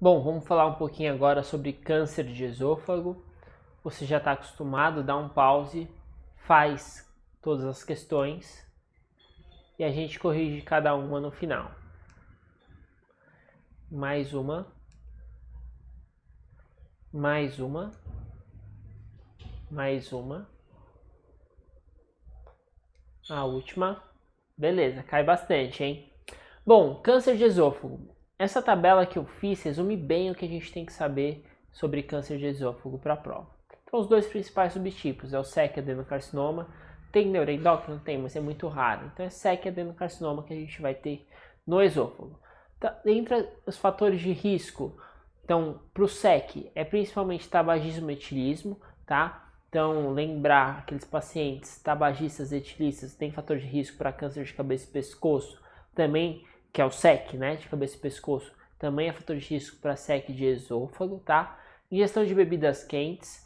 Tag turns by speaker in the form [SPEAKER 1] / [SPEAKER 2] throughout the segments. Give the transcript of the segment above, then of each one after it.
[SPEAKER 1] Bom, vamos falar um pouquinho agora sobre câncer de esôfago. Você já está acostumado, dá um pause, faz todas as questões e a gente corrige cada uma no final. Mais uma. Mais uma. Mais uma. A última. Beleza, cai bastante, hein? Bom, câncer de esôfago. Essa tabela que eu fiz resume bem o que a gente tem que saber sobre câncer de esôfago para a prova. Então, os dois principais subtipos é o SEC adenocarcinoma. Tem neuroendócrino? Tem, mas é muito raro. Então, é SEC adenocarcinoma que a gente vai ter no esôfago. Tá, entre os fatores de risco, então, para o SEC, é principalmente tabagismo e etilismo, tá? Então, lembrar aqueles pacientes tabagistas e etilistas têm fator de risco para câncer de cabeça e pescoço, também, que é o SEC, né, de cabeça e pescoço, também é fator de risco para SEC de esôfago, tá? Ingestão de bebidas quentes,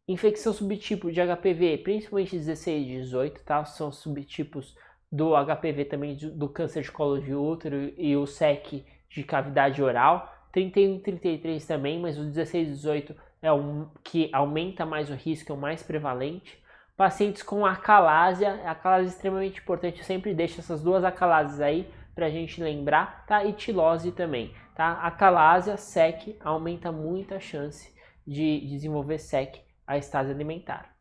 [SPEAKER 1] infecção subtipo de HPV, principalmente 16 e 18, tá? São subtipos do HPV também do câncer de colo de útero e o SEC de cavidade oral. 31 e 33 também, mas o 16 e 18 é o que aumenta mais o risco, é o mais prevalente. Pacientes com acalásia é extremamente importante, eu sempre deixo essas duas acalásias aí para a gente lembrar, tá? E tilose também, tá? Acalásia, SEC, aumenta muito a chance de desenvolver SEC, a estase alimentar.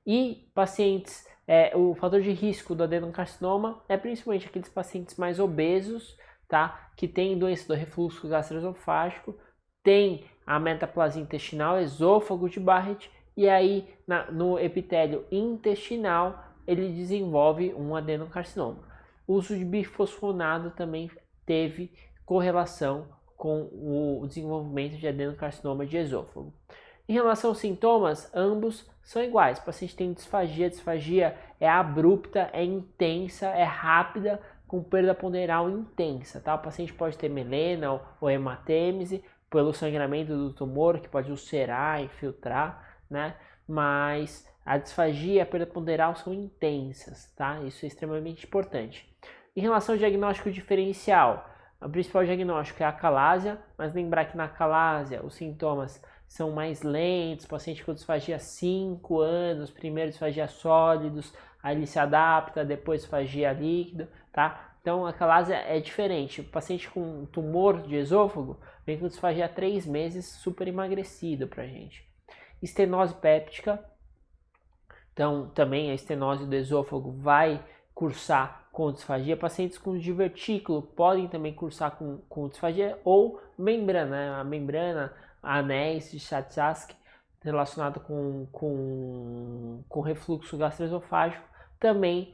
[SPEAKER 1] E pacientes, o fator de risco do adenocarcinoma é principalmente aqueles pacientes mais obesos, tá? Que tem doença do refluxo gastroesofágico, tem a metaplasia intestinal, esôfago de Barrett, e aí no epitélio intestinal ele desenvolve um adenocarcinoma. O uso de bifosfonado também teve correlação com o desenvolvimento de adenocarcinoma de esôfago. Em relação aos sintomas, ambos são iguais. O paciente tem disfagia, a disfagia é abrupta, é intensa, é rápida, com perda ponderal intensa, tá? O paciente pode ter melena ou hematêmese pelo sangramento do tumor, que pode ulcerar, infiltrar, né? Mas a disfagia e a perda ponderal são intensas, tá? Isso é extremamente importante. Em relação ao diagnóstico diferencial, o principal diagnóstico é a acalásia, mas lembrar que na acalásia os sintomas são mais lentos, paciente com disfagia 5 anos, primeiro disfagia sólidos, aí ele se adapta, depois disfagia líquido, tá? Então a acalásia é diferente. O paciente com tumor de esôfago vem com disfagia 3 meses, super emagrecido pra gente. Estenose péptica, então também a estenose do esôfago vai cursar com disfagia. Pacientes com divertículo podem também cursar com disfagia ou membrana, né? A membrana, anéis de Chatsask relacionado com refluxo gastroesofágico também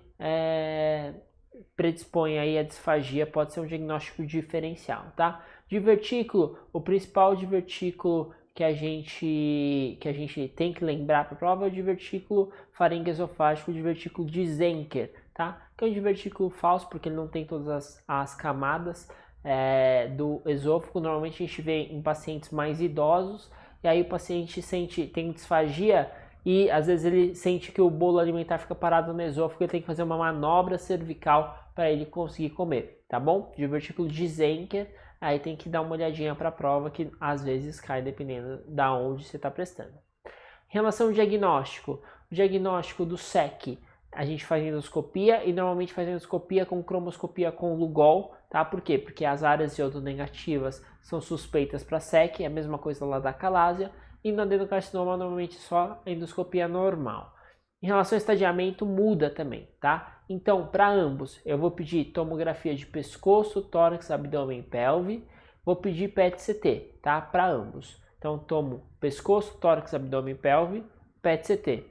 [SPEAKER 1] predispõe aí a disfagia, pode ser um diagnóstico diferencial, tá? Divertículo, o principal divertículo que a gente tem que lembrar para a prova é o divertículo faringoesofágico, o divertículo de Zenker, tá? Que é um divertículo falso porque ele não tem todas as camadas do esôfago. Normalmente a gente vê em pacientes mais idosos, e aí o paciente tem disfagia e às vezes ele sente que o bolo alimentar fica parado no esôfago, ele tem que fazer uma manobra cervical para ele conseguir comer, tá bom? Divertículo de Zenker, aí tem que dar uma olhadinha para a prova que às vezes cai dependendo da onde você está prestando. Em relação ao diagnóstico, o diagnóstico do SEC, a gente faz endoscopia e normalmente faz endoscopia com cromoscopia com Lugol, tá? Por quê? Porque as áreas iodonegativas são suspeitas para SEC, é a mesma coisa lá da acalásia, e no adenocarcinoma normalmente só endoscopia normal. Em relação ao estadiamento, muda também, tá? Então, para ambos, eu vou pedir tomografia de pescoço, tórax, abdômen e pelve, vou pedir PET-CT, tá? Para ambos. Então, tomo pescoço, tórax, abdômen e pelve, PET-CT.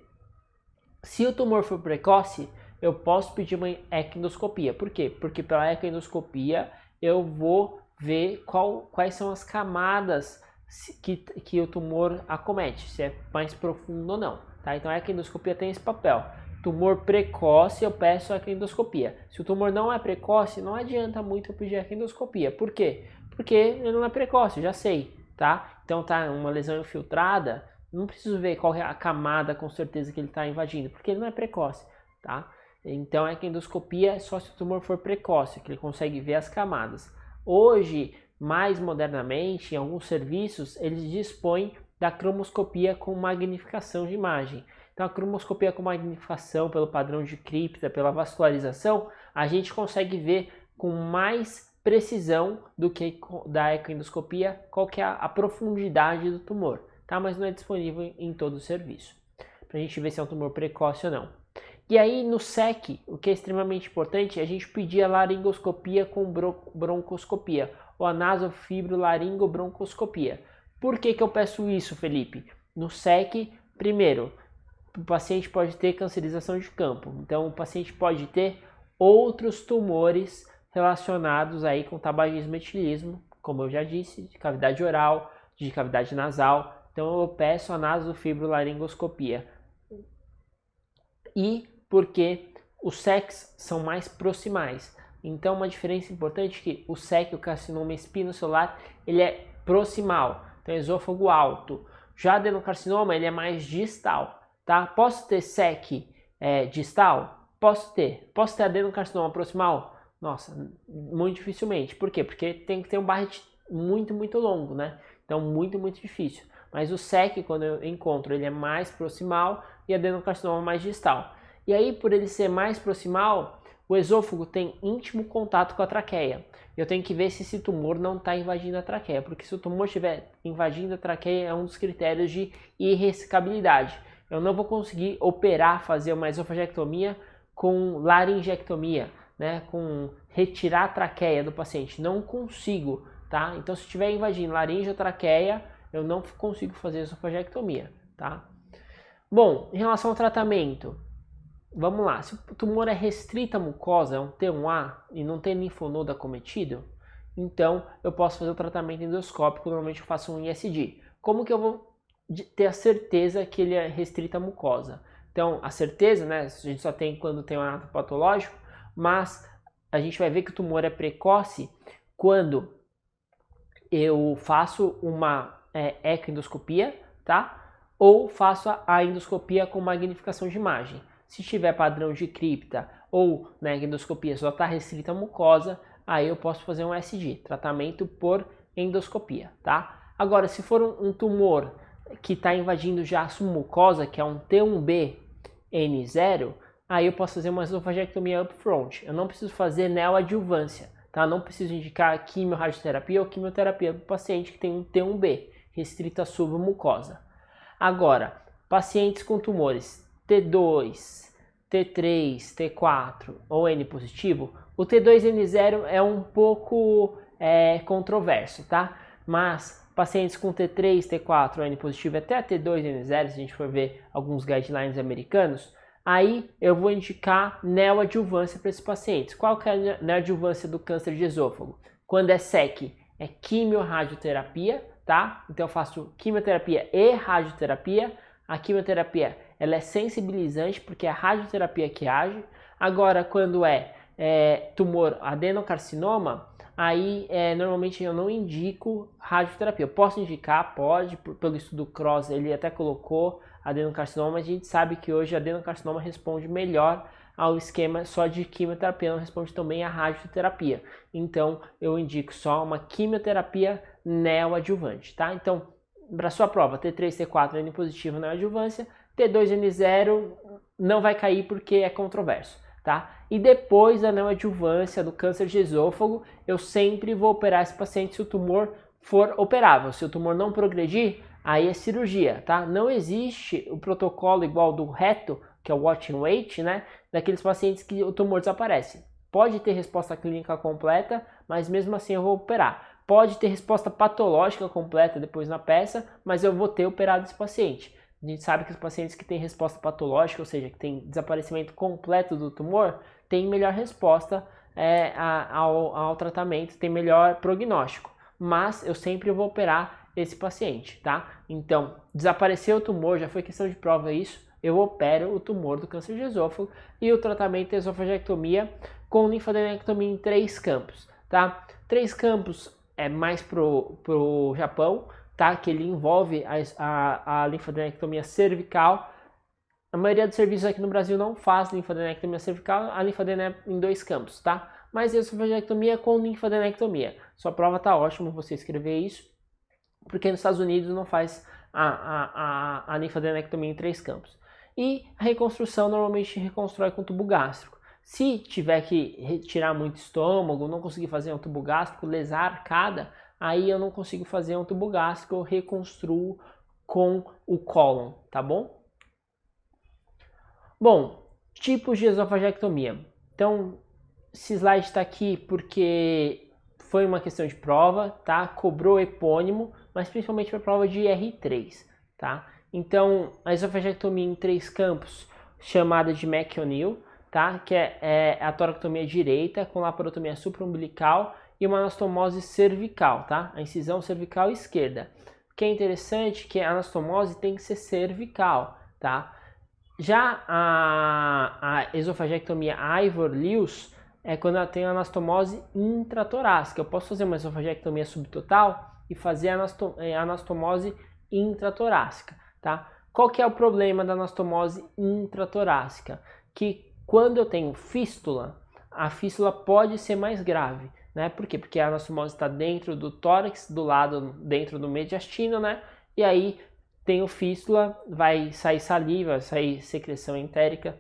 [SPEAKER 1] Se o tumor for precoce, eu posso pedir uma ecoendoscopia. Por quê? Porque pela ecoendoscopia eu vou ver quais são as camadas que o tumor acomete, se é mais profundo ou não. Tá? Então a ecoendoscopia tem esse papel. Tumor precoce, eu peço a ecoendoscopia. Se o tumor não é precoce, não adianta muito eu pedir a ecoendoscopia. Por quê? Porque ele não é precoce, já sei. Tá? Então tá uma lesão infiltrada, não preciso ver qual é a camada com certeza que ele está invadindo, porque ele não é precoce, tá? Então a endoscopia é só se o tumor for precoce, que ele consegue ver as camadas. Hoje mais modernamente, em alguns serviços, eles dispõem da cromoscopia com magnificação de imagem. Então, a cromoscopia com magnificação, pelo padrão de cripta, pela vascularização, a gente consegue ver com mais precisão do que da ecoendoscopia qual que é a profundidade do tumor, tá? Mas não é disponível em todo o serviço, para a gente ver se é um tumor precoce ou não. E aí no SEC, o que é extremamente importante é a gente pedir a laringoscopia com broncoscopia, ou a nasofibrolaringobroncoscopia. Por que eu peço isso, Felipe? No SEC, primeiro, o paciente pode ter cancerização de campo, então o paciente pode ter outros tumores relacionados aí com tabagismo e etilismo, como eu já disse, de cavidade oral, de cavidade nasal. Então eu peço a nasofibrolaringoscopia. E porque os SECs são mais proximais. Então uma diferença importante é que o SEC, o carcinoma espinocelular, ele é proximal, então esôfago alto. Já adenocarcinoma, ele é mais distal, tá? Posso ter SEC distal? Posso ter. Posso ter adenocarcinoma proximal? Nossa, muito dificilmente. Por quê? Porque tem que ter um Barrett muito, muito longo, né? Então, muito, muito difícil. Mas o SEC, quando eu encontro, ele é mais proximal e adenocarcinoma mais distal. E aí, por ele ser mais proximal, o esôfago tem íntimo contato com a traqueia. Eu tenho que ver se esse tumor não está invadindo a traqueia, porque se o tumor estiver invadindo a traqueia, é um dos critérios de irressecabilidade. Eu não vou conseguir operar, fazer uma esofagectomia com laringectomia, né, com retirar a traqueia do paciente. Não consigo, tá? Então, se estiver invadindo laringe ou traqueia, eu não consigo fazer esofagectomia, tá? Bom, em relação ao tratamento, vamos lá. Se o tumor é restrito à mucosa, é um T1A e não tem linfonodo acometido, então eu posso fazer o tratamento endoscópico. Normalmente eu faço um ISD. Como que eu vou ter a certeza que ele é restrito à mucosa? Então, a certeza, né, a gente só tem quando tem um anato patológico, mas a gente vai ver que o tumor é precoce quando eu faço uma ecoendoscopia, tá? Ou faço a endoscopia com magnificação de imagem. Se tiver padrão de cripta ou na endoscopia só está restrita à mucosa, aí eu posso fazer um SD, tratamento por endoscopia, tá? Agora, se for um tumor que está invadindo já a mucosa, que é um T1B N0, aí eu posso fazer uma esofagectomia upfront. Eu não preciso fazer neoadjuvância, tá? Não preciso indicar quimio-radioterapia ou quimioterapia para o paciente que tem um T1B, restrito à submucosa. Agora, pacientes com tumores T2, T3, T4 ou N positivo, o T2N0 é um pouco controverso, tá? Mas pacientes com T3, T4 ou N positivo até T2N0, se a gente for ver alguns guidelines americanos, aí eu vou indicar neoadjuvância para esses pacientes. Qual que é a neoadjuvância do câncer de esôfago? Quando é SEC, é quimio-radioterapia, tá? Então eu faço quimioterapia e radioterapia. A quimioterapia, ela é sensibilizante porque é a radioterapia que age. Agora, quando é tumor adenocarcinoma, aí normalmente eu não indico radioterapia. Eu posso indicar, pode, pelo estudo Cross, ele até colocou adenocarcinoma, mas a gente sabe que hoje a adenocarcinoma responde melhor ao esquema só de quimioterapia, não responde também à radioterapia. Então, eu indico só uma quimioterapia neoadjuvante, tá? Então, para sua prova, T3, T4, N positivo neoadjuvância, T2, N0 não vai cair porque é controverso, tá? E depois da neoadjuvância do câncer de esôfago, eu sempre vou operar esse paciente se o tumor for operável. Se o tumor não progredir, aí é cirurgia, tá? Não existe o protocolo igual do reto, que é o watch and wait, né? Daqueles pacientes que o tumor desaparece. Pode ter resposta clínica completa, mas mesmo assim eu vou operar. Pode ter resposta patológica completa depois na peça, mas eu vou ter operado esse paciente. A gente sabe que os pacientes que têm resposta patológica, ou seja, que tem desaparecimento completo do tumor, têm melhor resposta ao tratamento, tem melhor prognóstico. Mas eu sempre vou operar esse paciente, tá? Então, desapareceu o tumor, já foi questão de prova isso, eu opero o tumor do câncer de esôfago e o tratamento é esofagectomia com linfadenectomia em 3 campos, tá? 3 campos é mais pro Japão, tá? Que ele envolve a linfadenectomia cervical. A maioria dos serviços aqui no Brasil não faz linfadenectomia cervical, a linfadenectomia em 2 campos, tá? Mas esofagectomia com linfadenectomia. Sua prova tá ótima você escrever isso, porque nos Estados Unidos não faz a linfadenectomia em 3 campos. E a reconstrução normalmente reconstrói com tubo gástrico. Se tiver que retirar muito estômago, não conseguir fazer um tubo gástrico, lesar a arcada, aí eu não consigo fazer um tubo gástrico, eu reconstruo com o cólon, tá bom? Bom, tipos de esofagectomia. Então, esse slide está aqui porque foi uma questão de prova, tá? Cobrou epônimo, mas principalmente para a prova de R3, tá? Então, a esofagectomia em 3 campos, chamada de McOneil, tá? Que é a toracotomia direita com laparotomia supraumbilical e uma anastomose cervical, tá? A incisão cervical esquerda. O que é interessante é que a anastomose tem que ser cervical, tá? Já a esofagectomia Ivor-Lewis é quando ela tem anastomose intratorácica. Eu posso fazer uma esofagectomia subtotal e fazer anastomose intratorácica, tá? Qual que é o problema da anastomose intratorácica? Que quando eu tenho fístula, a fístula pode ser mais grave, né? Por quê? Porque a anastomose está dentro do tórax, do lado dentro do mediastino, né? E aí tem o fístula, vai sair saliva, vai sair secreção entérica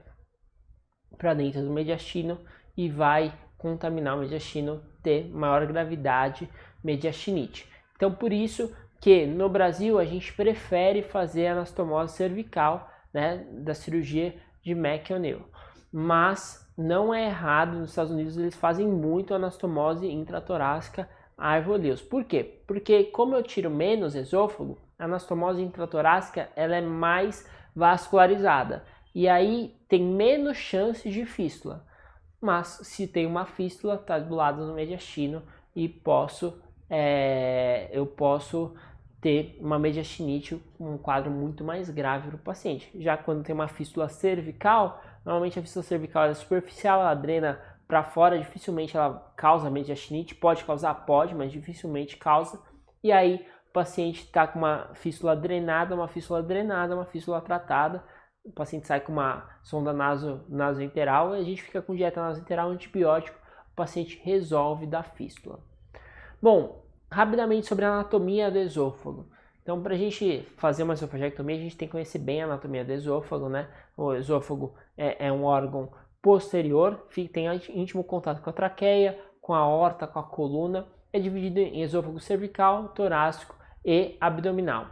[SPEAKER 1] para dentro do mediastino e vai contaminar o mediastino, ter maior gravidade, mediastinite. Então, por isso que no Brasil a gente prefere fazer a anastomose cervical, né, da cirurgia de McOneil. Mas não é errado, nos Estados Unidos eles fazem muito anastomose intratorácica Ivor-Lewis. Por quê? Porque como eu tiro menos esôfago, a anastomose intratorácica ela é mais vascularizada e aí tem menos chance de fístula. Mas se tem uma fístula, está do lado do mediastino e eu posso ter uma mediastinite, um quadro muito mais grave para o paciente. Já quando tem uma fístula cervical, normalmente a fístula cervical é superficial, ela drena para fora, dificilmente ela causa mediastinite, pode causar, pode, mas dificilmente causa. E aí o paciente está com uma fístula drenada, uma fístula tratada. O paciente sai com uma sonda nasoenteral e a gente fica com dieta nasoenteral, antibiótico, o paciente resolve da fístula. Bom, rapidamente sobre a anatomia do esôfago. Então, para a gente fazer uma esofagectomia, a gente tem que conhecer bem a anatomia do esôfago, né? O esôfago é um órgão posterior, tem íntimo contato com a traqueia, com a aorta, com a coluna. É dividido em esôfago cervical, torácico e abdominal.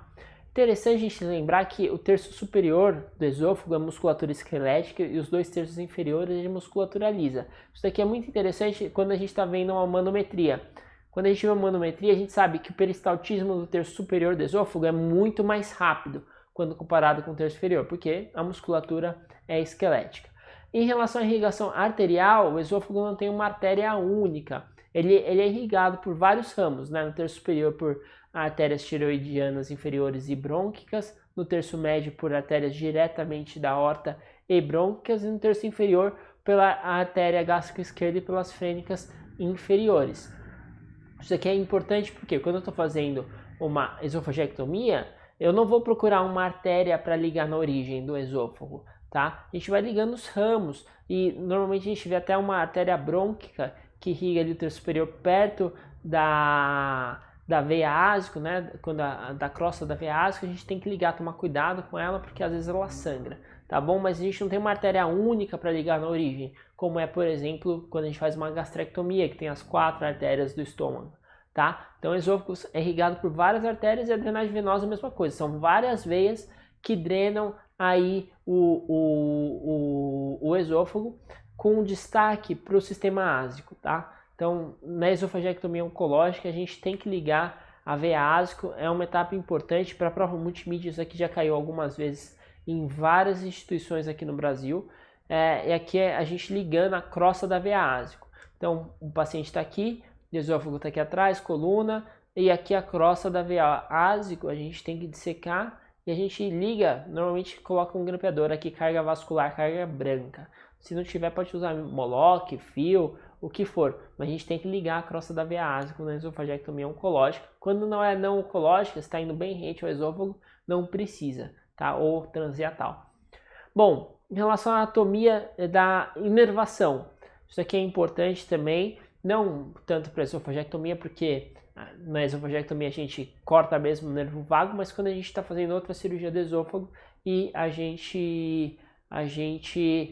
[SPEAKER 1] Interessante a gente lembrar que o terço superior do esôfago é musculatura esquelética e os 2 terços inferiores é musculatura lisa. Isso daqui é muito interessante quando a gente está vendo uma manometria. Quando a gente vê uma manometria, a gente sabe que o peristaltismo do terço superior do esôfago é muito mais rápido quando comparado com o terço inferior, porque a musculatura é esquelética. Em relação à irrigação arterial, o esôfago não tem uma artéria única. Ele é irrigado por vários ramos, né? No terço superior por artérias tireoidianas inferiores e brônquicas, no terço médio por artérias diretamente da aorta e brônquicas, e no terço inferior pela artéria gástrica esquerda e pelas frênicas inferiores. Isso aqui é importante porque quando eu estou fazendo uma esofagectomia, eu não vou procurar uma artéria para ligar na origem do esôfago, tá? A gente vai ligando os ramos e normalmente a gente vê até uma artéria brônquica que irriga ali o terço superior perto da veia ásico, né? Quando da crosta da veia ásico, a gente tem que ligar, tomar cuidado com ela porque às vezes ela sangra, tá bom? Mas a gente não tem uma artéria única para ligar na origem, como é, por exemplo, quando a gente faz uma gastrectomia, que tem as 4 artérias do estômago, tá? Então o esôfago é irrigado por várias artérias e a drenagem venosa é a mesma coisa, são várias veias que drenam aí o esôfago, com destaque para o sistema ásico, tá? Então, na esofagectomia oncológica, a gente tem que ligar a veia ásico, é uma etapa importante para a prova multimídia, isso aqui já caiu algumas vezes em várias instituições aqui no Brasil, e aqui é a gente ligando a crosta da veia ásico. Então, o paciente está aqui, o esôfago está aqui atrás, coluna, e aqui a crosta da veia ásico, a gente tem que dissecar e a gente liga, normalmente coloca um grampeador aqui, carga vascular, carga branca. Se não tiver, pode usar moloc, fio, o que for. Mas a gente tem que ligar a crosta da veia ásico na esofagectomia oncológica. Quando não é não oncológica, está indo bem rente ao esôfago, não precisa, tá? Ou transiatal. Bom, em relação à anatomia da inervação, isso aqui é importante também, não tanto para esofagectomia, porque na esofagectomia a gente corta mesmo o nervo vago, mas quando a gente está fazendo outra cirurgia do esôfago e a gente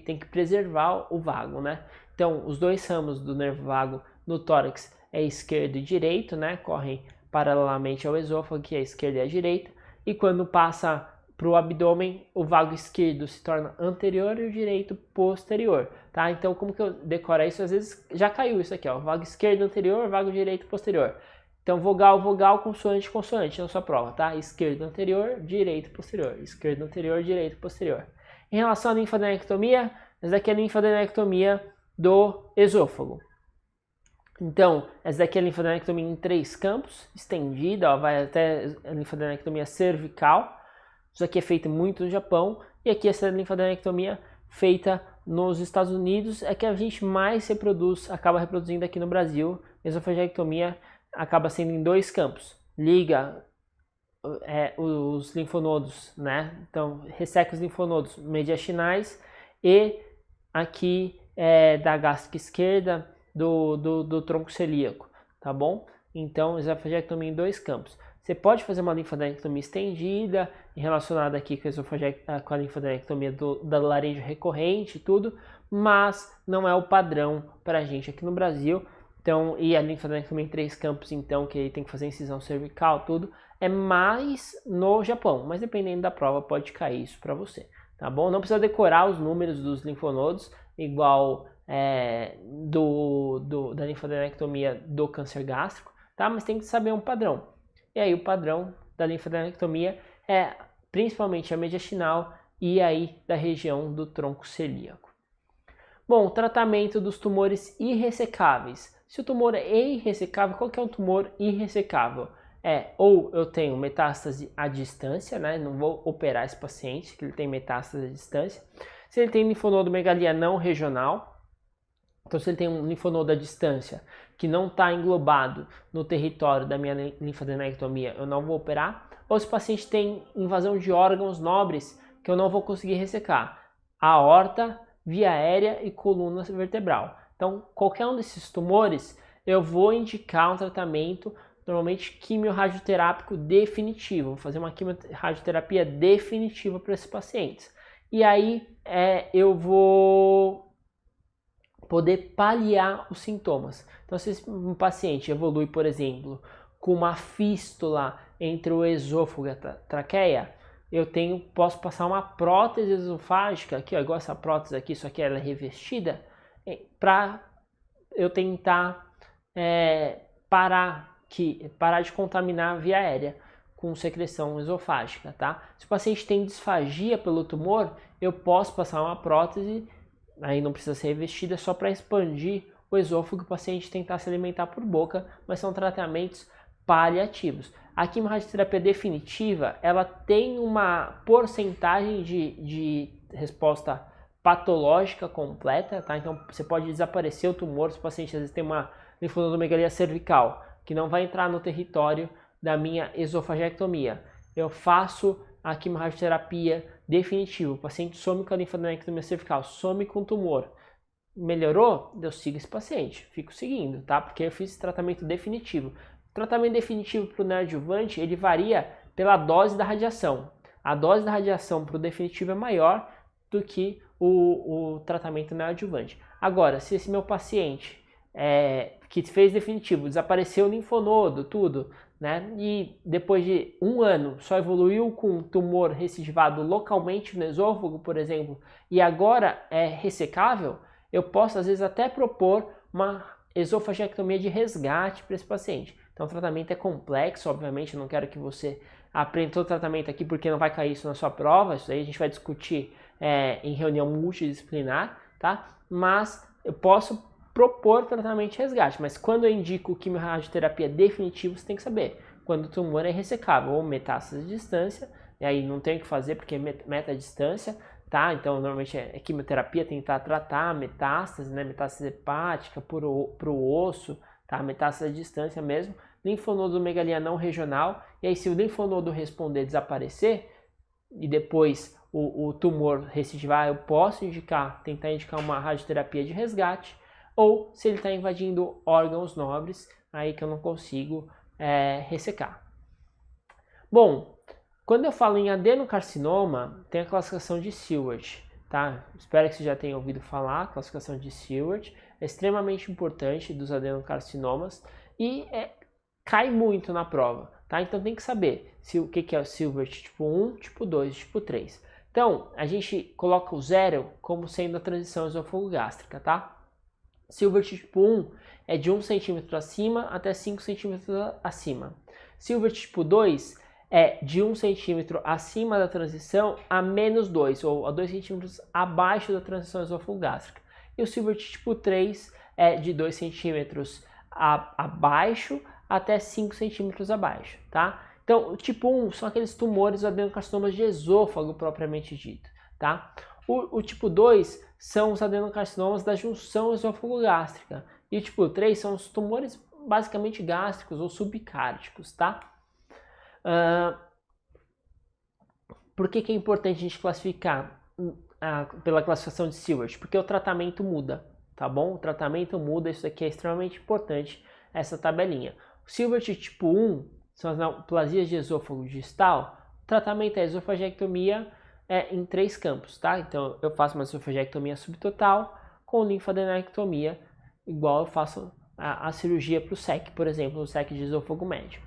[SPEAKER 1] tem que preservar o vago, né? Então, os dois ramos do nervo vago no tórax é esquerdo e direito, né? Correm paralelamente ao esôfago, que é a esquerda e a direita, e quando passa para o abdômen, o vago esquerdo se torna anterior e o direito posterior, tá? Então, como que eu decoro isso? Às vezes já caiu isso aqui, ó, vago esquerdo anterior, vago direito posterior. Então, vogal, vogal, consoante, consoante na sua prova, tá? Esquerdo anterior, direito posterior. Esquerdo anterior, direito posterior. Em relação à linfadenectomia, essa daqui é a linfadenectomia do esôfago. Então, essa daqui é a linfadenectomia em 3 campos, estendida, ó, vai até a linfadenectomia cervical. Isso aqui é feito muito no Japão. E aqui essa linfadenectomia feita nos Estados Unidos é que a gente mais reproduz, acaba reproduzindo aqui no Brasil. Esofagectomia acaba sendo em 2 campos. Liga os linfonodos, né? Então, resseca os linfonodos mediastinais e aqui da gástrica esquerda do tronco celíaco, tá bom? Então, esofagectomia em 2 campos. Você pode fazer uma linfadenectomia estendida, relacionada aqui com a linfadenectomia da laringe recorrente e tudo, mas não é o padrão para a gente aqui no Brasil. Então, e a linfadenectomia em 3 campos, então, que tem que fazer incisão cervical, tudo, é mais no Japão, mas dependendo da prova pode cair isso para você, tá bom? Não precisa decorar os números dos linfonodos, igual da linfadenectomia do câncer gástrico, tá? Mas tem que saber um padrão. E aí o padrão da linfadenectomia é principalmente a mediastinal e aí da região do tronco celíaco. Bom, tratamento dos tumores irressecáveis. Se o tumor é irressecável, qual que é um tumor irressecável? Ou eu tenho metástase à distância, né? Não vou operar esse paciente, que ele tem metástase à distância. Se ele tem linfonodomegalia não regional, então se ele tem um linfonodo à distância que não está englobado no território da minha linfadenectomia, eu não vou operar. Ou se o paciente tem invasão de órgãos nobres, que eu não vou conseguir ressecar. Aorta, via aérea e coluna vertebral. Então, qualquer um desses tumores, eu vou indicar um tratamento, normalmente quimiorradioterápico definitivo. Vou fazer uma quimiorradioterapia definitiva para esses pacientes. E aí, eu vou poder paliar os sintomas. Então, se um paciente evolui, por exemplo, com uma fístula entre o esôfago e a traqueia, eu posso passar uma prótese esofágica, aqui, ó, igual essa prótese aqui, só que ela é revestida, para eu tentar parar de contaminar a via aérea com secreção esofágica, tá? Se o paciente tem disfagia pelo tumor, eu posso passar uma prótese, aí não precisa ser revestida, só para expandir o esôfago e o paciente tentar se alimentar por boca, mas são tratamentos paliativos. A quimiorradioterapia definitiva, ela tem uma porcentagem de resposta patológica completa, tá? Então você pode desaparecer o tumor se o paciente às vezes tem uma linfonodomegalia cervical, que não vai entrar no território da minha esofagectomia. Eu faço a quimiorradioterapia definitiva, o paciente some com a linfadenectomia cervical, some com o tumor. Melhorou? Eu sigo esse paciente, fico seguindo, tá? Porque eu fiz esse tratamento definitivo. O tratamento definitivo para o neoadjuvante, ele varia pela dose da radiação. A dose da radiação para o definitivo é maior do que o tratamento neoadjuvante. Agora, se esse meu paciente que fez definitivo, desapareceu o linfonodo, tudo, né? E depois de 1 ano só evoluiu com tumor recidivado localmente no esôfago, por exemplo, e agora é ressecável, eu posso às vezes até propor uma esofagectomia de resgate para esse paciente. Então o tratamento é complexo, obviamente, eu não quero que você aprenda todo o tratamento aqui porque não vai cair isso na sua prova, isso aí a gente vai discutir em reunião multidisciplinar, tá? Mas eu posso propor tratamento de resgate, mas quando eu indico quimiorradioterapia definitiva, você tem que saber quando o tumor é ressecável ou metástase à distância, e aí não tem o que fazer porque é meta à distância, tá? Então normalmente é quimioterapia, tentar tratar a metástase, né? Metástase hepática pro osso, tá? Metástase à distância mesmo, linfonodomegalia não regional, e aí se o linfonodo responder desaparecer e depois o tumor recidivar, eu posso tentar indicar uma radioterapia de resgate. ou se ele está invadindo órgãos nobres, aí que eu não consigo ressecar. Bom, quando eu falo em adenocarcinoma, tem a classificação de Seward, tá? Espero que você já tenha ouvido falar, a classificação de Seward é extremamente importante dos adenocarcinomas e cai muito na prova, tá? Então tem que saber o que é o Seward tipo 1, tipo 2, tipo 3. Então, a gente coloca o 0 como sendo a transição esôfago-gástrica, tá? Seward tipo 1 é de 1 cm acima até 5 cm acima. Seward tipo 2 é de 1 cm acima da transição a menos 2, ou a 2 cm abaixo da transição esôfago-gástrica. E o Seward tipo 3 é de 2 cm abaixo até 5 centímetros abaixo, tá? Então, o tipo 1 são aqueles tumores ou adenocarcinomas de esôfago propriamente dito, tá? O tipo 2 são os adenocarcinomas da junção esôfago-gástrica. E o tipo 3 são os tumores basicamente gástricos ou subcárdicos, tá? Por que é importante a gente classificar pela classificação de Seward? Porque o tratamento muda, tá bom? O tratamento muda, isso aqui é extremamente importante, essa tabelinha. O Seward tipo 1 são as neoplasias de esôfago distal. O tratamento é esofagectomia em 3 campos, tá? Então eu faço uma esofagectomia subtotal com linfadenectomia, igual eu faço a cirurgia para o SEC, por exemplo, o SEC de esôfago médio.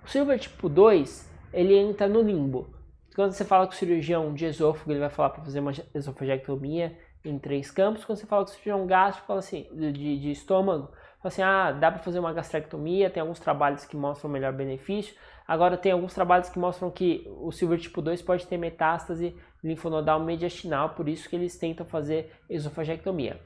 [SPEAKER 1] O Seward tipo 2, ele entra no limbo. Quando você fala com o cirurgião de esôfago, ele vai falar para fazer uma esofagectomia em 3 campos. Quando você fala com o cirurgião gástrico, fala assim, de estômago, fala assim, dá para fazer uma gastrectomia, tem alguns trabalhos que mostram o melhor benefício. Agora tem alguns trabalhos que mostram que o Seward tipo 2 pode ter metástase linfonodal mediastinal, por isso que eles tentam fazer esofagectomia.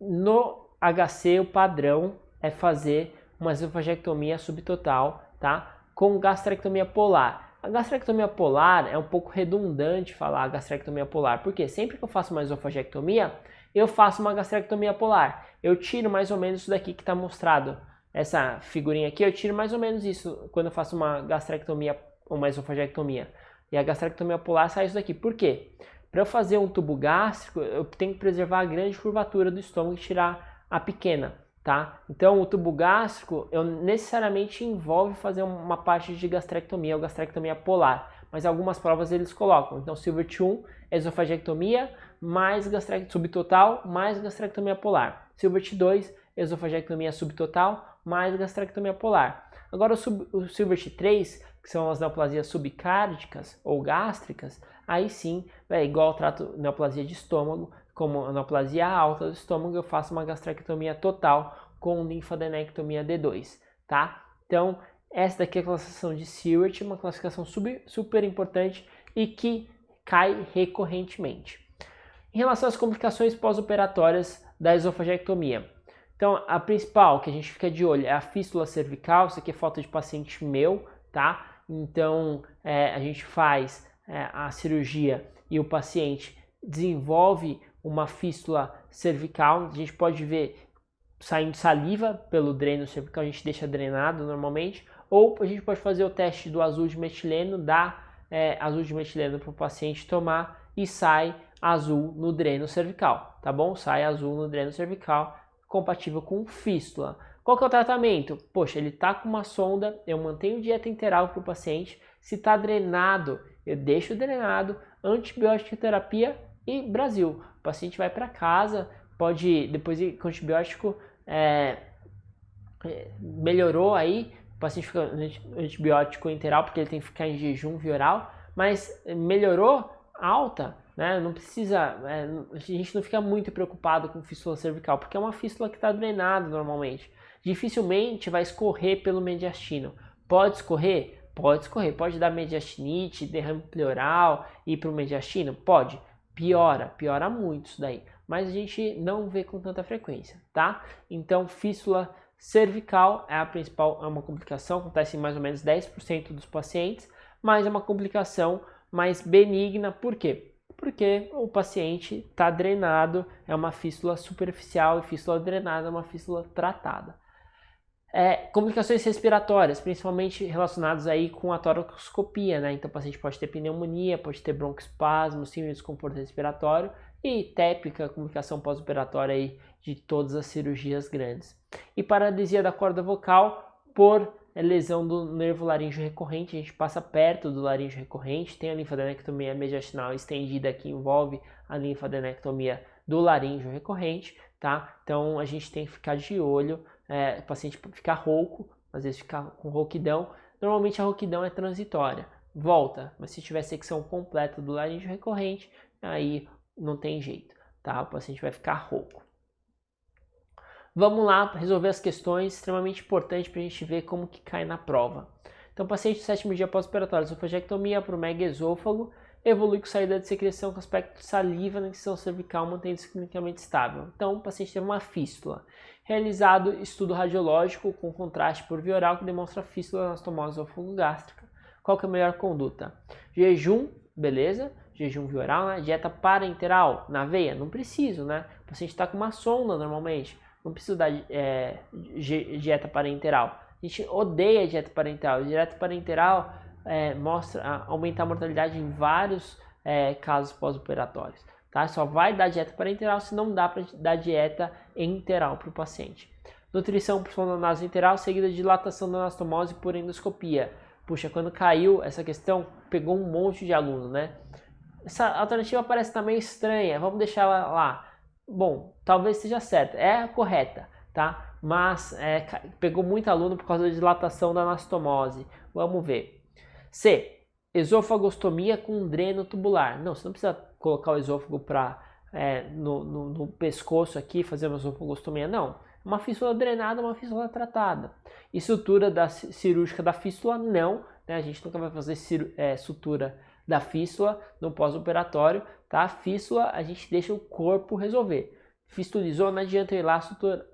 [SPEAKER 1] No HC, o padrão é fazer uma esofagectomia subtotal, tá? Com gastrectomia polar. A gastrectomia polar é um pouco redundante falar gastrectomia polar, porque sempre que eu faço uma esofagectomia, eu faço uma gastrectomia polar. Eu tiro mais ou menos isso daqui que está mostrado. Essa figurinha aqui, eu tiro mais ou menos isso quando eu faço uma gastrectomia ou uma esofagectomia. E a gastrectomia polar sai isso daqui. Por quê? Para eu fazer um tubo gástrico, eu tenho que preservar a grande curvatura do estômago e tirar a pequena, tá? Então, o tubo gástrico, necessariamente envolve fazer uma parte de gastrectomia ou gastrectomia polar, mas algumas provas eles colocam. Então, Seward 1, esofagectomia, mais gastrectomia subtotal, mais gastrectomia polar. Seward 2, esofagectomia subtotal, mais gastrectomia polar. Agora, o Seward 3, que são as neoplasias subcárdicas ou gástricas, aí sim, igual eu trato neoplasia de estômago, como a neoplasia alta do estômago, eu faço uma gastrectomia total com linfadenectomia D2, tá? Então, essa daqui é a classificação de Seward, uma classificação super importante e que cai recorrentemente. Em relação às complicações pós-operatórias da esofagectomia, então a principal que a gente fica de olho é a fístula cervical, isso aqui é foto de paciente meu, tá? Então a gente faz a cirurgia e o paciente desenvolve uma fístula cervical, a gente pode ver saindo saliva pelo dreno cervical, a gente deixa drenado normalmente, ou a gente pode fazer o teste do azul de metileno, dar azul de metileno para o paciente tomar e sai azul no dreno cervical, tá bom? Sai azul no dreno cervical, compatível com fístula. Qual que é o tratamento? Poxa, ele tá com uma sonda, eu mantenho dieta enteral para o paciente, se tá drenado, eu deixo drenado, antibiótico terapia e Brasil. O paciente vai para casa, pode, depois ir com antibiótico, melhorou aí, o paciente fica antibiótico enteral porque ele tem que ficar em jejum vioral, mas melhorou, alta, né? Não precisa, a gente não fica muito preocupado com fístula cervical, porque é uma fístula que está drenada normalmente. Dificilmente vai escorrer pelo mediastino. Pode escorrer? Pode escorrer. Pode dar mediastinite, derrame pleural, ir para o mediastino? Pode. Piora muito isso daí. Mas a gente não vê com tanta frequência, tá? Então, fístula cervical é a principal, é uma complicação, acontece em mais ou menos 10% dos pacientes, mas é uma complicação mais benigna. Por quê? Porque o paciente está drenado, é uma fístula superficial, e fístula drenada é uma fístula tratada. Complicações respiratórias, principalmente relacionadas aí com a toracoscopia, né? Então o paciente pode ter pneumonia, pode ter broncoespasmo, síndrome de desconforto respiratório e tépica, complicação pós-operatória aí de todas as cirurgias grandes. E paralisia da corda vocal por lesão do nervo laríngeo recorrente, a gente passa perto do laríngeo recorrente, tem a linfadenectomia mediastinal estendida que envolve a linfadenectomia do laríngeo recorrente, tá? Então a gente tem que ficar de olho, o paciente ficar rouco, às vezes ficar com rouquidão. Normalmente a rouquidão é transitória, volta, mas se tiver secção completa do laríngeo recorrente, aí não tem jeito, tá? O paciente vai ficar rouco. Vamos lá resolver as questões, extremamente importante para a gente ver como que cai na prova. Então, paciente do 7º dia pós-operatório, esofagectomia para o megaesôfago, evolui com saída de secreção com aspecto de saliva na incisão cervical, mantendo-se clinicamente estável. Então, o paciente teve uma fístula. Realizado estudo radiológico com contraste por via oral que demonstra fístula na anastomose esôfago-gástrica. Qual que é a melhor conduta? Jejum, beleza? Jejum via oral, né? Dieta parenteral na veia? Não preciso, né? O paciente está com uma sonda normalmente. Não precisa dar dieta parenteral. A gente odeia dieta parenteral. Dieta parenteral mostra aumentar a mortalidade em vários casos pós-operatórios. Tá? Só vai dar dieta parenteral se não dá para dar dieta enteral para o paciente. Nutrição por sonda nasoenteral, seguida de dilatação da anastomose por endoscopia. Puxa, quando caiu essa questão, pegou um monte de aluno, né? Essa alternativa parece estar meio estranha, vamos deixar ela lá. Bom, talvez seja certa, é a correta, tá? Mas pegou muito aluno por causa da dilatação da anastomose. Vamos ver. C. Esofagostomia com dreno tubular. Não, você não precisa colocar o esôfago no pescoço aqui, fazer uma esofagostomia, não. Uma fístula drenada, uma fístula tratada. E sutura cirúrgica da fístula, não. Né? A gente nunca vai fazer sutura da fístula no pós-operatório, tá? Fístula a gente deixa o corpo resolver. Fistulizou, não adianta eu ir lá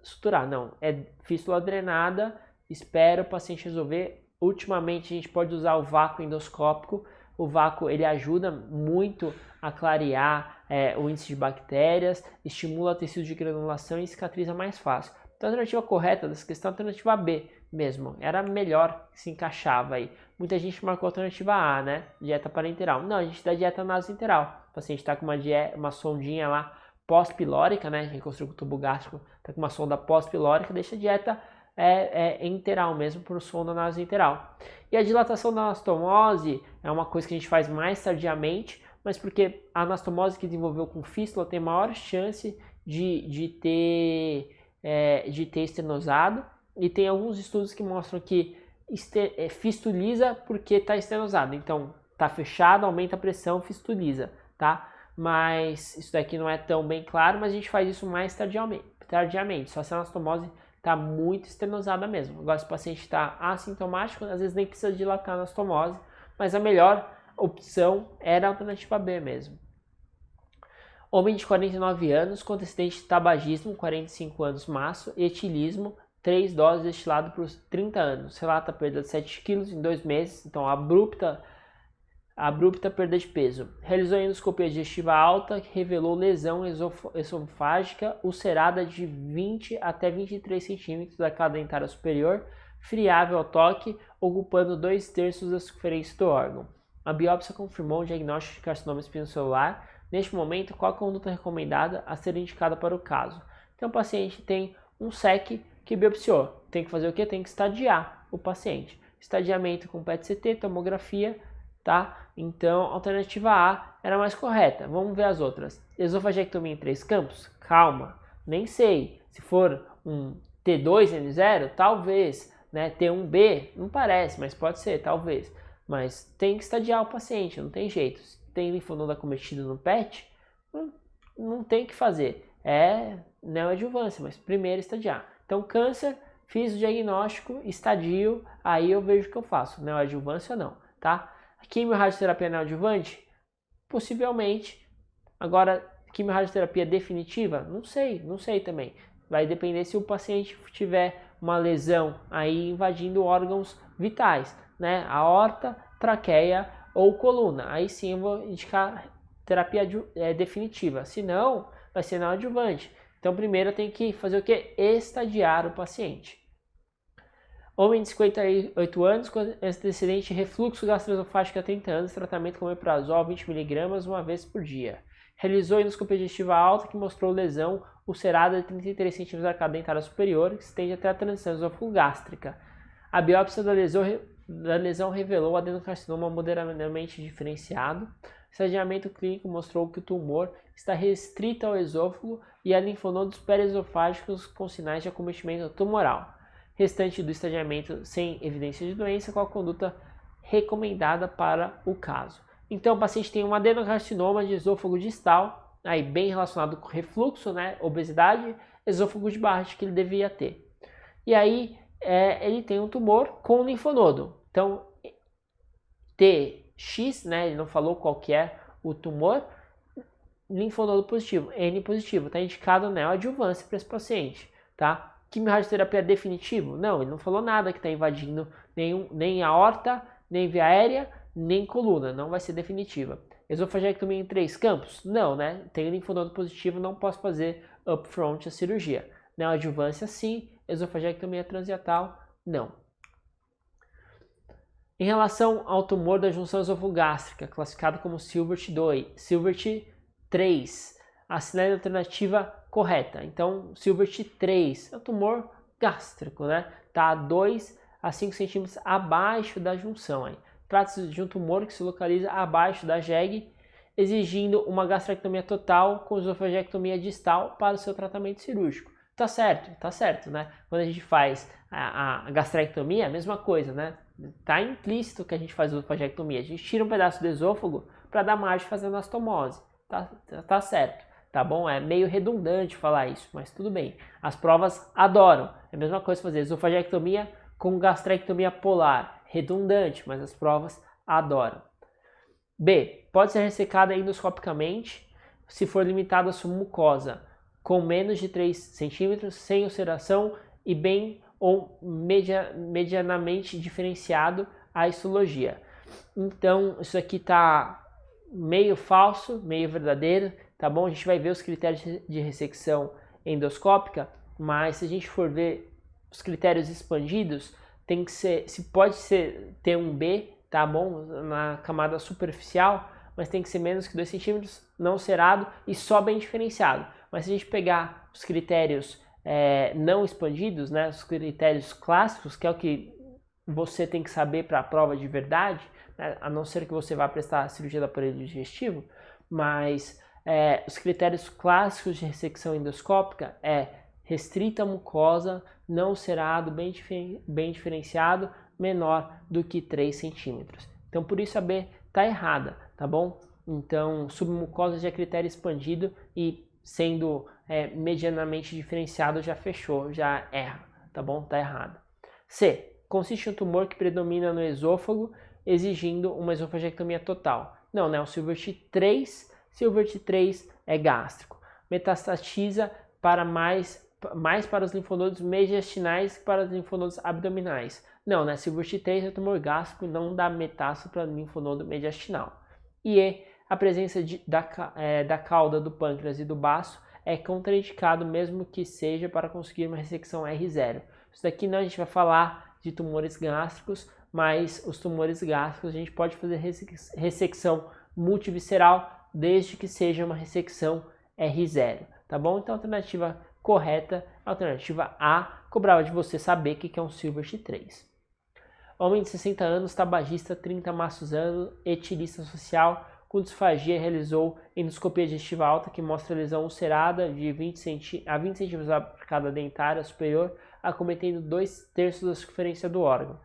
[SPEAKER 1] suturar, não. É fístula drenada, espera o paciente resolver. Ultimamente a gente pode usar o vácuo endoscópico. O vácuo ele ajuda muito a clarear o índice de bactérias, estimula tecido de granulação e cicatriza mais fácil. Então a alternativa correta dessa questão é a alternativa B mesmo. Era melhor que se encaixava aí. Muita gente marcou a alternativa A, né? Dieta parenteral. Não, a gente dá dieta nasoenteral. O paciente está com uma sondinha lá pós-pilórica, né? Reconstruiu o tubo gástrico, está com uma sonda pós-pilórica, deixa a dieta enteral mesmo, por sonda nasoenteral. E a dilatação da anastomose é uma coisa que a gente faz mais tardiamente, mas porque a anastomose que desenvolveu com fístula tem maior chance de ter estenosado, e tem alguns estudos que mostram que fistuliza porque está estenosado. Então, está fechado, aumenta a pressão, fistuliza, tá? Mas isso daqui não é tão bem claro, mas a gente faz isso mais tardiamente. Só se a anastomose está muito estenosada mesmo. Agora, se o paciente está assintomático, às vezes nem precisa dilatar a anastomose, mas a melhor opção era a alternativa B mesmo. Homem de 49 anos com antecedente de tabagismo, 45 anos maço, e etilismo, 3 doses destilado por 30 anos. Relata perda de 7 kg em 2 meses, então abrupta perda de peso. Realizou endoscopia digestiva alta que revelou lesão esofágica ulcerada de 20 até 23 cm da cava dentária superior, friável ao toque, ocupando 2/3 da circunferência do órgão. A biópsia confirmou o diagnóstico de carcinoma espinocelular. Neste momento, qual a conduta recomendada a ser indicada para o caso? Então, o paciente tem um SEC que biopsiou. Tem que fazer o quê? Tem que estadiar o paciente. Estadiamento com PET-CT, tomografia, tá? Então, a alternativa A era mais correta. Vamos ver as outras. Esofagectomia em 3 campos? Calma, nem sei. Se for um T2N0, talvez, né? T1B, não parece, mas pode ser, talvez. Mas tem que estadiar o paciente, não tem jeito. Se tem linfonodo acometido no PET, não tem o que fazer. É neoadjuvância, mas primeiro estadiar. Então, câncer, fiz o diagnóstico, estadio, aí eu vejo o que eu faço. Neoadjuvância não, tá? Quimio-radioterapia neoadjuvante? Possivelmente. Agora, quimio-radioterapia definitiva? Não sei também. Vai depender se o paciente tiver uma lesão aí invadindo órgãos vitais, né? Aorta, traqueia ou coluna. Aí sim eu vou indicar terapia definitiva. Se não, vai ser neoadjuvante. Então, primeiro eu tenho que fazer o que? Estadiar o paciente. Homem de 58 anos com antecedente de refluxo gastroesofágico há 30 anos, tratamento com omeprazol 20 mg uma vez por dia. Realizou endoscopia digestiva alta que mostrou lesão ulcerada de 33 cm da arcada dentária superior, que se estende até a transição esôfago-gástrica. A biópsia da lesão revelou adenocarcinoma moderadamente diferenciado. O estadiamento clínico mostrou que o tumor está restrito ao esôfago e a linfonodos periesofágicos com sinais de acometimento tumoral. Restante do estadiamento sem evidência de doença, com a conduta recomendada para o caso. Então, o paciente tem um adenocarcinoma de esôfago distal, aí bem relacionado com refluxo, né, obesidade, esôfago de Barrett que ele devia ter. E aí, ele tem um tumor com linfonodo. Então, TX, né, ele não falou qual que é o tumor, linfonodo positivo, N positivo, está indicado neoadjuvância para esse paciente, tá? Quimio-radioterapia é definitivo? Não, ele não falou nada que está invadindo nem a aorta, nem via aérea, nem coluna, não vai ser definitiva. Esofagectomia em 3 campos? Não, né? Tenho linfonodo positivo, não posso fazer upfront a cirurgia. Neoadjuvância sim, esofagectomia transiatal, não. Em relação ao tumor da junção esofagogástrica, classificado como Silvert 2, Silvert 3, assinale a alternativa correta. Então, Silvert 3 é o tumor gástrico, né? Tá a 2 a 5 centímetros abaixo da junção. Trata-se de um tumor que se localiza abaixo da jegue, exigindo uma gastrectomia total com esofagectomia distal para o seu tratamento cirúrgico. Tá certo, né? Quando a gente faz a gastrectomia, a mesma coisa, né? Tá implícito que a gente faz esofagectomia. A gente tira um pedaço do esôfago para dar margem fazendo anastomose. Tá certo, tá bom? É meio redundante falar isso, mas tudo bem. As provas adoram. É a mesma coisa fazer esofagectomia com gastrectomia polar. Redundante, mas as provas adoram. B. Pode ser ressecada endoscopicamente se for limitada a sua mucosa com menos de 3 centímetros, sem ulceração e bem ou medianamente diferenciado a histologia. Então, isso aqui tá meio falso, meio verdadeiro, tá bom? A gente vai ver os critérios de ressecção endoscópica, mas se a gente for ver os critérios expandidos, tem que ser, pode ser ter um B, tá bom? Na camada superficial, mas tem que ser menos que 2 centímetros, não cerado e só bem diferenciado. Mas se a gente pegar os critérios não expandidos, né, os critérios clássicos, que é o que você tem que saber para a prova de verdade, né, a não ser que você vá prestar a cirurgia do aparelho digestivo, mas os critérios clássicos de ressecção endoscópica é restrita a mucosa, não cerado, bem diferenciado, menor do que 3 centímetros. Então, por isso a B está errada, tá bom? Então, submucosa já é critério expandido e sendo medianamente diferenciado já fechou, já erra, tá bom? Tá errado. C. Consiste em um tumor que predomina no esôfago, exigindo uma esofagectomia total. Não, né? O Silvert 3 é gástrico. Metastatiza para mais para os linfonodos mediastinais que para os linfonodos abdominais. Não, né? Silvert 3 é tumor gástrico, não dá metástase para o linfonodo mediastinal. E a presença da cauda do pâncreas e do baço é contraindicado mesmo que seja para conseguir uma ressecção R0. Isso daqui não, a gente vai falar de tumores gástricos, mas os tumores gástricos a gente pode fazer ressecção multivisceral desde que seja uma ressecção R0, tá bom? Então a alternativa correta, a alternativa A, cobrava de você saber o que é um Silvert 3. Homem de 60 anos, tabagista, 30 maços anos, etilista social, com disfagia, realizou endoscopia digestiva alta que mostra lesão ulcerada de 20 a 20 cm da arcada dentária superior, acometendo 2/3 da circunferência do órgão.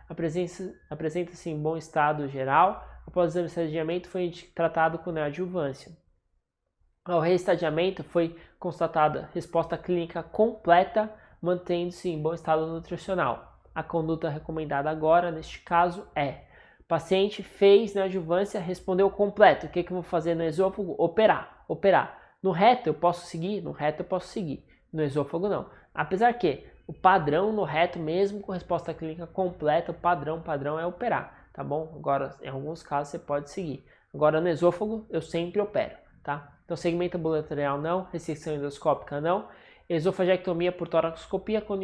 [SPEAKER 1] Apresenta-se em bom estado geral. Após o exame de estadiamento, foi tratado com neoadjuvância. Ao reestadiamento, foi constatada resposta clínica completa, mantendo-se em bom estado nutricional. A conduta recomendada agora, neste caso, é: paciente fez neoadjuvância, respondeu completo. O que eu vou fazer no esôfago? Operar. No reto eu posso seguir? No reto eu posso seguir. No esôfago não. Apesar que o padrão no reto, mesmo com resposta clínica completa, o padrão é operar, tá bom? Agora, em alguns casos você pode seguir. Agora no esôfago eu sempre opero, tá? Então segmento ambulatorial não, ressecção endoscópica não, esofagectomia por toracoscopia com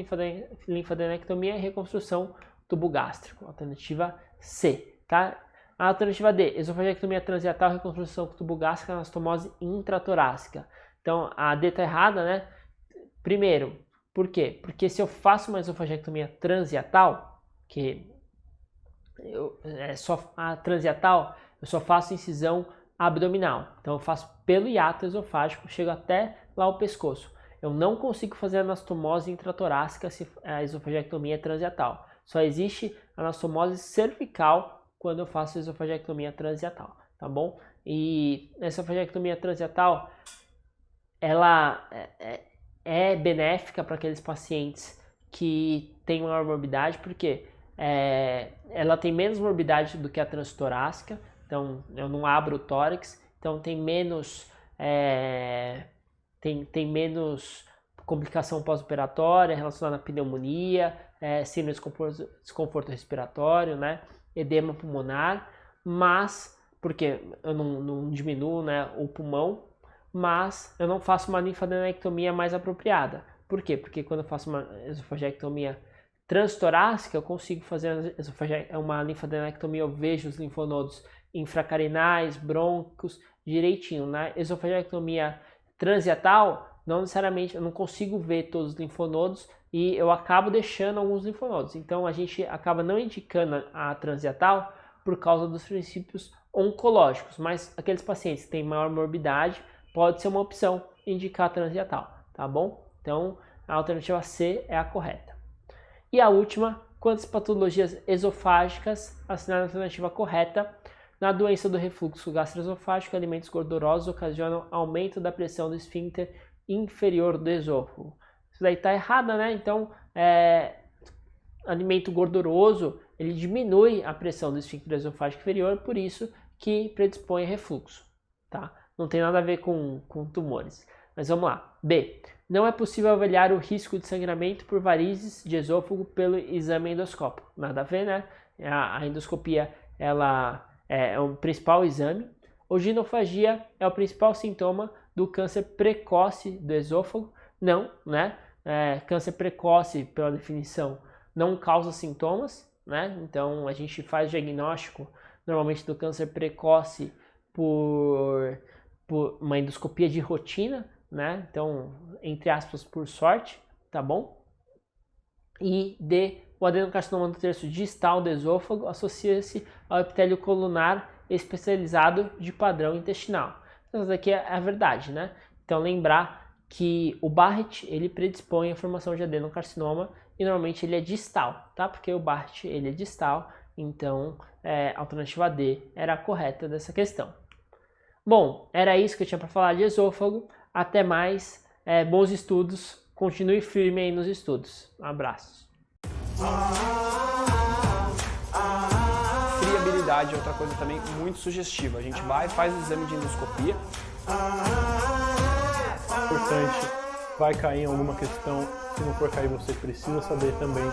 [SPEAKER 1] linfadenectomia e reconstrução tubo gástrico. Alternativa C, tá? A alternativa D, esofagectomia transiatal, reconstrução tubo gástrica, anastomose intratorácica. Então, a D está errada, né? Primeiro, por quê? Porque se eu faço uma esofagectomia transhiatal, que só a transhiatal, eu só faço incisão abdominal. Então, eu faço pelo hiato esofágico, chego até lá o pescoço. Eu não consigo fazer anastomose intratorácica se a esofagectomia é transhiatal. Só existe anastomose cervical quando eu faço esofagectomia transhiatal, tá bom? E a esofagectomia transhiatal, ela é benéfica para aqueles pacientes que têm maior morbidade, porque ela tem menos morbidade do que a transtorácica, então eu não abro o tórax, então tem menos menos complicação pós-operatória relacionada à pneumonia, síndrome de desconforto respiratório, né, edema pulmonar, mas, porque eu não diminuo, né, o pulmão, mas eu não faço uma linfadenectomia mais apropriada. Por quê? Porque quando eu faço uma esofagectomia transtorácica, eu consigo fazer uma linfadenectomia, eu vejo os linfonodos infracarinais, brônquios, direitinho. Na esofagectomia transhiatal, não necessariamente, eu não consigo ver todos os linfonodos e eu acabo deixando alguns linfonodos. Então a gente acaba não indicando a transhiatal por causa dos princípios oncológicos, mas aqueles pacientes que têm maior morbidade, pode ser uma opção indicar a transhiatal, tá bom? Então a alternativa C é a correta. E a última, quantas patologias esofágicas assinam a alternativa correta? Na doença do refluxo gastroesofágico, alimentos gordurosos ocasionam aumento da pressão do esfíncter inferior do esôfago. Isso daí está errada, né? Então, alimento gorduroso, ele diminui a pressão do esfíncter esofágico inferior, por isso que predispõe a refluxo, tá? Não tem nada a ver com tumores. Mas vamos lá. B. Não é possível avaliar o risco de sangramento por varizes de esôfago pelo exame endoscópico. Nada a ver, né? A endoscopia, ela é o principal exame. Oginofagia é o principal sintoma do câncer precoce do esôfago. Não, né? Câncer precoce, pela definição, não causa sintomas, né? Então, a gente faz diagnóstico, normalmente, do câncer precoce por uma endoscopia de rotina, né? Então, entre aspas, por sorte, tá bom? E D, o adenocarcinoma do terço distal do esôfago associa-se ao epitélio colunar especializado de padrão intestinal. Então, isso daqui é a verdade, né? Então, lembrar que o Barrett, ele predispõe a formação de adenocarcinoma e normalmente ele é distal, tá? Porque o Barrett, ele é distal, então a alternativa D era a correta dessa questão. Bom, era isso que eu tinha para falar de esôfago. Até mais, bons estudos, continue firme aí nos estudos. Abraços.
[SPEAKER 2] Friabilidade é outra coisa também muito sugestiva. A gente vai, faz o exame de endoscopia.
[SPEAKER 3] Importante, vai cair em alguma questão. Se não for cair, você precisa saber também